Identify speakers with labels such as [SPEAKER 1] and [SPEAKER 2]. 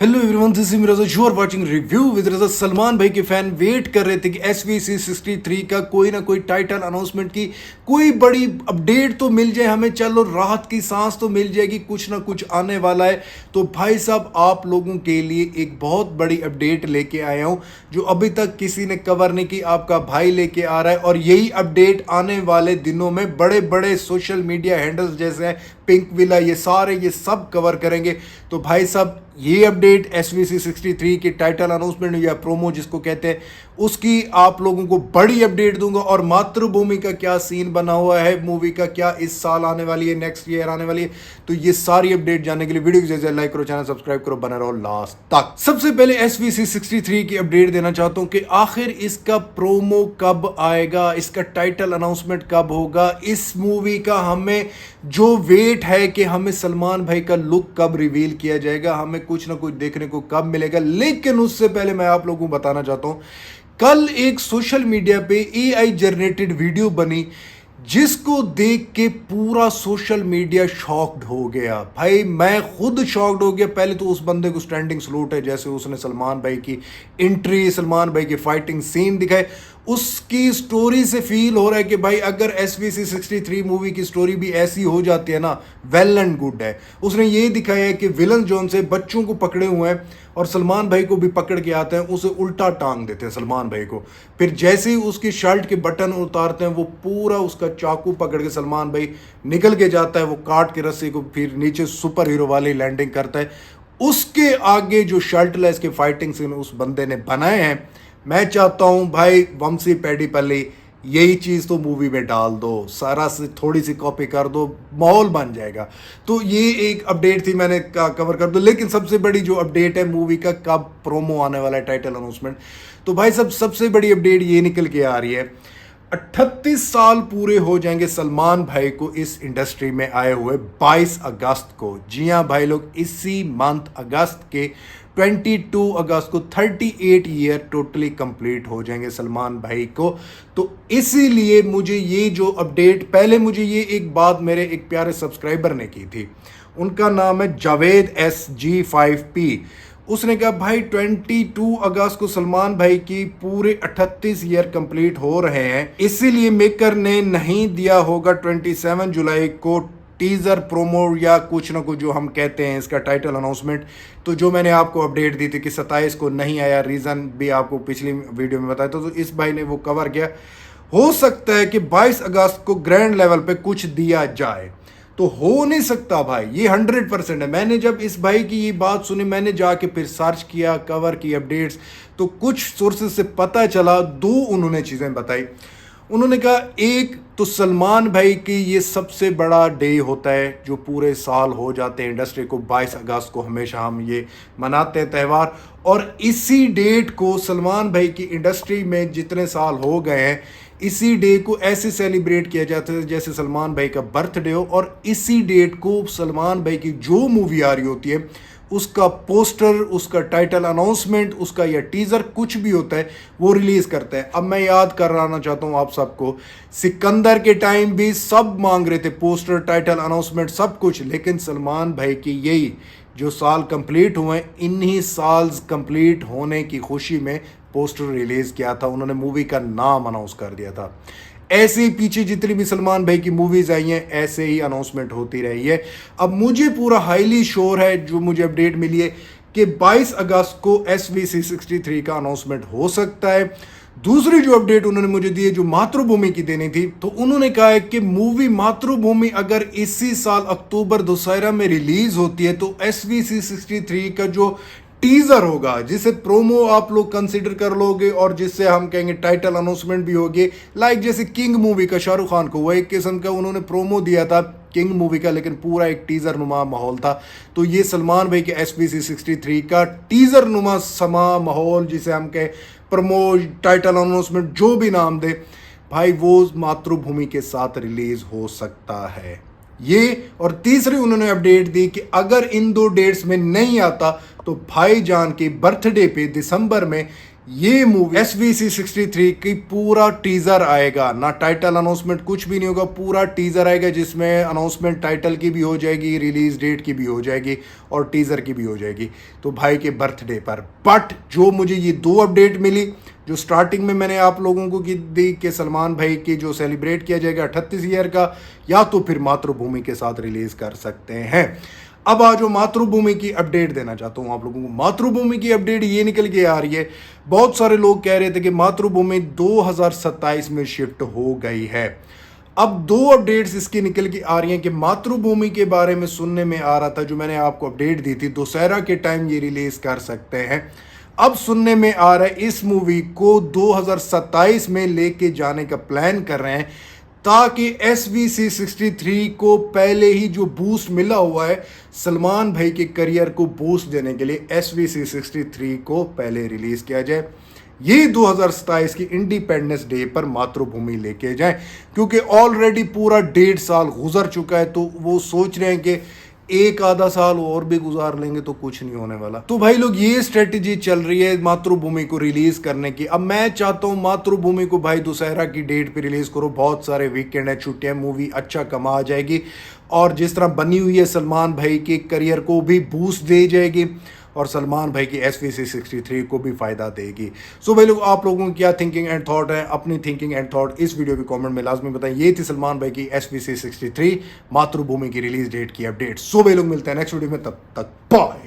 [SPEAKER 1] Hello everyone, this is Miraj. You are watching review with Raza. Salman भाई के fan wait कर रहे थे कि SVC 63 का कोई ना कोई टाइटल अनाउंसमेंट की कोई बड़ी अपडेट तो मिल जाए हमें, चलो राहत की सांस तो मिल जाएगी, कुछ ना कुछ आने वाला है। तो भाई साहब, आप लोगों के लिए एक बहुत बड़ी अपडेट लेके आया हूं जो अभी तक किसी ने कवर नहीं की। आपका भाई लेके आ रहा है और यही अपडेट आने वाले दिनों में बड़े बड़े सोशल मीडिया हैंडल्स जैसे हैं पिंक विला, ये सब कवर करेंगे। तो भाई साहब, ये अपडेट SVC 63 की टाइटल अनाउंसमेंट या प्रोमो जिसको कहते हैं, उसकी आप लोगों को बड़ी अपडेट दूंगा। और मातृभूमि का क्या सीन बना हुआ है, मूवी का क्या इस साल आने वाली है, नेक्स्ट ईयर आने वाली है, तो ये सारी अपडेट जानने के लिए वीडियो जैसे लाइक करो, चैनल सब्सक्राइब करो, बने रहो लास्ट तक। सबसे पहले SVC 63 की अपडेट देना चाहता हूं कि आखिर इसका प्रोमो कब आएगा, इसका टाइटल अनाउंसमेंट कब होगा, इस मूवी का हमें जो वेट है कि हमें सलमान भाई का लुक कब रिवील किया जाएगा, हमें कुछ ना कुछ देखने को कब मिलेगा। लेकिन उससे पहले मैं आप लोगों को बताना चाहता हूं, कल एक सोशल मीडिया पे AI जनरेटेड वीडियो बनी जिसको देख के पूरा सोशल मीडिया शॉक्ड हो गया। भाई मैं खुद शॉक्ड हो गया। पहले तो उस बंदे को स्टैंडिंग सलूट है, जैसे उसने सलमान भाई की एंट्री, सलमान भाई की फाइटिंग सीन दिखाए, उसकी स्टोरी से फील हो रहा है कि भाई अगर SVC 63 मूवी की स्टोरी भी ऐसी हो जाती है ना, वेल एंड गुड है। उसने ये दिखाया है कि विलन जोन से बच्चों को पकड़े हुए हैं और सलमान भाई को भी पकड़ के आते हैं, उसे उल्टा टांग देते हैं सलमान भाई को। फिर जैसे ही उसकी शर्ट के बटन उतारते हैं, वो पूरा उसका चाकू पकड़ के सलमान भाई निकल के जाता है, वो काट के रस्सी को फिर नीचे सुपर हीरो वाली लैंडिंग करता है। उसके आगे जो शर्टलेस के फाइटिंग सीन उस बंदे ने बनाए हैं, मैं चाहता हूं भाई वंशी पेडीपल्ली यही चीज तो मूवी में डाल दो, सारा से थोड़ी सी कॉपी कर दो, माहौल बन जाएगा। तो ये एक अपडेट थी, मैंने कवर कर दो। लेकिन सबसे बड़ी जो अपडेट है मूवी का कब प्रोमो आने वाला है, टाइटल अनाउंसमेंट, तो भाई सब सबसे बड़ी अपडेट ये निकल के आ रही है, 38 साल पूरे हो जाएंगे सलमान भाई को इस इंडस्ट्री में आए हुए 22 अगस्त को। जी हाँ भाई लोग, इसी मंथ अगस्त के 22 अगस्त को 38 ईयर टोटली कंप्लीट हो जाएंगे सलमान भाई को। तो इसीलिए मुझे ये जो अपडेट, पहले मुझे ये एक बात मेरे एक प्यारे सब्सक्राइबर ने की थी, उनका नाम है जावेद SG5P। उसने कहा भाई 22 अगस्त को सलमान भाई की पूरे 38 ईयर कंप्लीट हो रहे हैं, इसीलिए मेकर ने नहीं दिया होगा 27 जुलाई को टीजर प्रोमो या कुछ ना कुछ जो हम कहते हैं इसका टाइटल अनाउंसमेंट। तो जो मैंने आपको अपडेट दी थी कि 27 को नहीं आया, रीज़न भी आपको पिछली वीडियो में बताया था, तो इस भाई ने वो कवर किया। हो सकता है कि 22 अगस्त को ग्रैंड लेवल पे कुछ दिया जाए, तो हो नहीं सकता भाई, ये 100% है। मैंने जब इस भाई की ये बात सुनी, मैंने जाके फिर सर्च किया, कवर की अपडेट्स, तो कुछ सोर्सेज से पता चला, दो उन्होंने चीज़ें बताई। उन्होंने कहा एक तो सलमान भाई की ये सबसे बड़ा डे होता है जो पूरे साल हो जाते हैं इंडस्ट्री को, 22 अगस्त को हमेशा हम ये मनाते हैं त्यौहार। और इसी डेट को सलमान भाई की इंडस्ट्री में जितने साल हो गए हैं, इसी डे को ऐसे सेलिब्रेट किया जाता है जैसे सलमान भाई का बर्थडे हो। और इसी डेट को सलमान भाई की जो मूवी आ रही होती है, उसका पोस्टर, उसका टाइटल अनाउंसमेंट, उसका या टीजर कुछ भी होता है, वो रिलीज करता है। अब मैं याद कराना चाहता हूं आप सबको, सिकंदर के टाइम भी सब मांग रहे थे पोस्टर, टाइटल अनाउंसमेंट, सब कुछ, लेकिन सलमान भाई की यही जो साल कंप्लीट हुए, इन्हीं साल कंप्लीट होने की खुशी में पोस्टर रिलीज किया था उन्होंने, मूवी का नाम अनाउंस कर दिया था। ऐसे ही पीछे जितनी भी सलमान भाई की मूवीज आई हैं, ऐसे ही अनाउंसमेंट होती रही है। अब मुझे पूरा हाईली श्योर है, जो मुझे अपडेट मिली है, कि 22 अगस्त को SVC 63 का अनाउंसमेंट हो सकता है। दूसरी जो अपडेट उन्होंने मुझे दी है, जो मातृभूमि की देनी थी, तो उन्होंने कहा है कि मूवी मातृभूमि अगर इसी साल अक्टूबर दशहरा में रिलीज होती है, तो SVC 63 का जो टीजर होगा, जिसे प्रोमो आप लोग कंसीडर कर लोगे और जिससे हम कहेंगे टाइटल अनाउंसमेंट भी होगी, लाइक जैसे किंग मूवी का शाहरुख खान को, वह एक किस्म का उन्होंने प्रोमो दिया था किंग मूवी का, लेकिन पूरा एक टीजर नुमा माहौल था। तो ये सलमान भाई के SVC 63 का टीजर नुमा समा माहौल, जिसे हम कहें प्रोमो, टाइटल अनाउंसमेंट, जो भी नाम दे भाई, वो मातृभूमि के साथ रिलीज हो सकता है ये। और तीसरी उन्होंने अपडेट दी कि अगर इन दो डेट्स में नहीं आता, तो भाईजान के बर्थडे पे दिसंबर में ये मूवी SVC63 की पूरा टीजर आएगा, ना टाइटल अनाउंसमेंट कुछ भी नहीं होगा, पूरा टीजर आएगा जिसमें अनाउंसमेंट टाइटल की भी हो जाएगी, रिलीज डेट की भी हो जाएगी और टीजर की भी हो जाएगी, तो भाई के बर्थडे पर। बट जो मुझे ये 2 अपडेट मिली, जो स्टार्टिंग में मैंने आप लोगों को दी कि सलमान भाई की जो सेलिब्रेट किया जाएगा 38 ईयर का, या तो फिर मातृभूमि के साथ रिलीज कर सकते हैं। अब आज जो मातृभूमि की अपडेट देना चाहता हूं आप लोगों को। मातृभूमि की अपडेट ये निकल के आ रही है, बहुत सारे लोग कह रहे थे कि मातृभूमि 2027 में शिफ्ट हो गई है। अब 2 अपडेट्स इसकी निकल के आ रही हैं कि मातृभूमि के बारे में सुनने में आ रहा था, जो मैंने आपको अपडेट दी थी, दशहरा के टाइम ये रिलीज कर सकते हैं। अब सुनने में आ रहा है इस मूवी को 2027 में लेके जाने का प्लान कर रहे हैं, ताकि SVC63 को पहले ही जो बूस्ट मिला हुआ है सलमान भाई के करियर को बूस्ट देने के लिए, SVC63 को पहले रिलीज किया जाए। ये 2027 की इंडिपेंडेंस डे पर मातृभूमि लेके जाएं, क्योंकि ऑलरेडी पूरा 1.5 साल गुजर चुका है, तो वो सोच रहे हैं कि एक आधा साल और भी गुजार लेंगे तो कुछ नहीं होने वाला। तो भाई लोग ये स्ट्रेटेजी चल रही है मातृभूमि को रिलीज करने की। अब मैं चाहता हूं मातृभूमि को भाई दशहरा की डेट पे रिलीज करो, बहुत सारे वीकेंड है, छुट्टियां, मूवी अच्छा कमा जाएगी और जिस तरह बनी हुई है सलमान भाई के करियर को भी बूस्ट दे जाएगी और सलमान भाई की SVC63 को भी फायदा देगी। सो भाई लोग, आप लोगों की क्या थिंकिंग एंड थॉट है? अपनी थिंकिंग एंड थॉट इस वीडियो के कमेंट में लाजमी बताएं। ये थी सलमान भाई की SVC63 मातृभूमि की रिलीज डेट की अपडेट। सो भाई लोग, मिलते हैं नेक्स्ट वीडियो में, तब तक बाय।